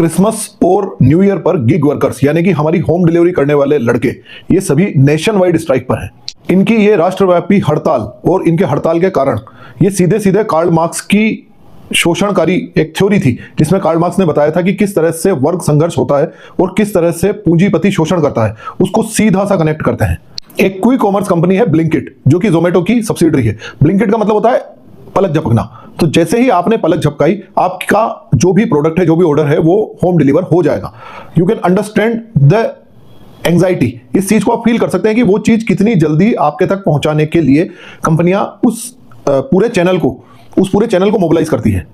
Christmas और new year पर gig workers यानी कि हमारी होम डिलीवरी करने वाले लड़के ये सभी नेशन वाइड स्ट्राइक पर हैं। इनकी ये राष्ट्रव्यापी हड़ताल और इनके हड़ताल के कारण ये सीधे सीधे कार्ल मार्क्स की शोषणकारी एक थ्योरी थी जिसमें कार्ल मार्क्स ने बताया था कि किस तरह से वर्ग संघर्ष होता है और किस तरह से पूंजीपति शोषण करता है, उसको सीधा सा कनेक्ट करते हैं। एक क्विक कॉमर्स कंपनी है ब्लिंकिट, जो कि जोमेटो की सब्सिडरी है। ब्लिंकिट का मतलब होता है पलक झपकना। तो जैसे ही आपने पलक झपकाई, आपका जो भी प्रोडक्ट है, जो भी ऑर्डर है, वो होम डिलीवर हो जाएगा। You can understand the anxiety. इस चीज को आप फील कर सकते हैं कि वो चीज कितनी जल्दी आपके तक पहुंचाने के लिए कंपनियां उस पूरे चैनल को मोबिलाइज करती है।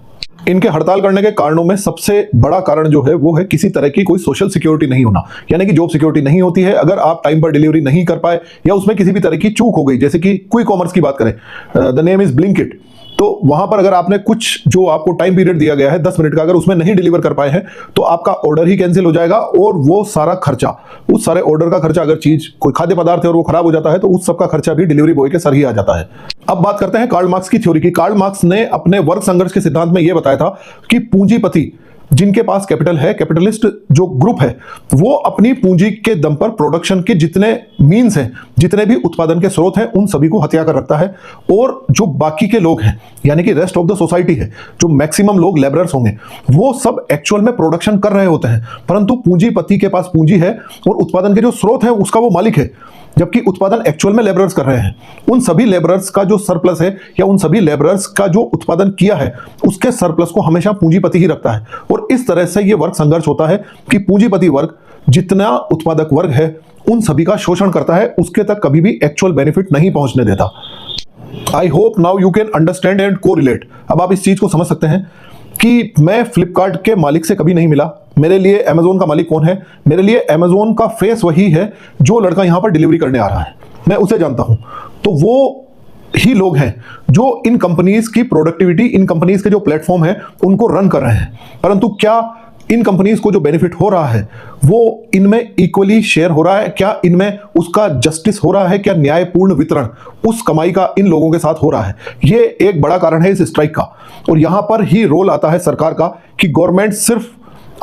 इनके हड़ताल करने के कारणों में सबसे बड़ा कारण जो है वो है किसी तरह की कोई सोशल सिक्योरिटी नहीं होना, यानी कि जॉब सिक्योरिटी नहीं होती है। अगर आप टाइम पर डिलीवरी नहीं कर पाए या उसमें किसी भी तरह की चूक हो गई, जैसे कि क्विक कॉमर्स की बात करें, द नेम इज ब्लिंकिट, तो वहां पर अगर आपने कुछ जो आपको टाइम पीरियड दिया गया है 10 मिनट का, अगर उसमें नहीं डिलीवर कर पाए हैं तो आपका ऑर्डर ही कैंसिल हो जाएगा और वो सारा खर्चा, उस सारे ऑर्डर का खर्चा, अगर चीज कोई खाद्य पदार्थ है और वो खराब हो जाता है तो उस सब का खर्चा भी डिलीवरी बॉय के सर ही आ जाता है। अब बात करते हैं कार्ल मार्क्स की थ्योरी की। कार्ल मार्क्स ने अपने वर्ग संघर्ष के सिद्धांत में यह बताया था कि पूंजीपति जिनके पास कैपिटल है, कैपिटलिस्ट जो ग्रुप है, वो अपनी पूंजी के दम पर प्रोडक्शन के जितने मीन्स हैं, जितने भी उत्पादन के स्रोत हैं, उन सभी को हत्या कर रखता है। और जो बाकी के लोग हैं, यानी कि रेस्ट ऑफ द सोसाइटी है, जो मैक्सिमम लोग लेबरर्स होंगे, वो सब एक्चुअल में प्रोडक्शन कर रहे होते हैं, परंतु पूंजीपति के पास पूंजी है और उत्पादन के जो स्रोत है उसका वो मालिक है, जबकि उत्पादन एक्चुअल में लेबरर्स कर रहे हैं। उन सभी लेबरर्स का जो सरप्लस है या उन सभी लेबरर्स का जो उत्पादन किया है, उसके सरप्लस को हमेशा पूंजीपति ही रखता है। और इस तरह से ये वर्ग संघर्ष होता है कि पूंजीपति वर्ग जितना उत्पादक वर्ग है उन सभी का शोषण करता है, उसके तक कभी भी एक्चुअल बेनिफिट नहीं पहुंचने देता। I hope now you can understand and correlate. अब आप इस चीज को समझ सकते हैं कि मैं फ्लिपकार्ट के मालिक से कभी नहीं मिला, मेरे लिए अमेजोन का मालिक कौन है? मेरे लिए अमेजोन का फेस वही है जो लड़का यहां पर डिलीवरी करने आ रहा है, मैं उसे जानता हूं। तो वो ही लोग हैं जो इन कंपनीज की प्रोडक्टिविटी, इन कंपनीज के जो प्लेटफॉर्म है, उनको रन कर रहे हैं। परंतु क्या इन कंपनीज को जो बेनिफिट हो रहा है वो इनमें इक्वली शेयर हो रहा है? क्या इनमें उसका जस्टिस हो रहा है? क्या न्यायपूर्ण वितरण उस कमाई का इन लोगों के साथ हो रहा है? ये एक बड़ा कारण है इस स्ट्राइक का। और यहां पर ही रोल आता है सरकार का कि गवर्नमेंट सिर्फ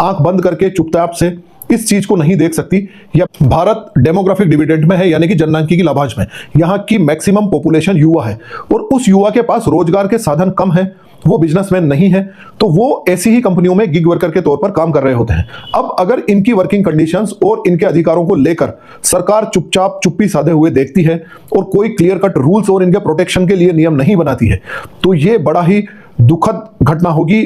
आंख बंद करके चुपचाप से इस चीज को नहीं देख सकती। या भारत डेमोग्राफिक डिविडेंड में है, यानी कि जनसांख्यिकी लाभांश में यहां की मैक्सिमम पॉपुलेशन युवा है और उस युवा के पास रोजगार के साधन कम है, वो बिजनेसमैन नहीं है, तो वो ऐसी ही कंपनियों में गिग वर्कर के तौर पर काम कर रहे होते हैं। अब अगर इनकी वर्किंग कंडीशंस और इनके अधिकारों को लेकर सरकार चुपचाप चुप्पी साधे हुए देखती है और कोई क्लियर कट रूल्स और इनके प्रोटेक्शन के लिए नियम नहीं बनाती है, तो ये बड़ा ही दुखद घटना होगी।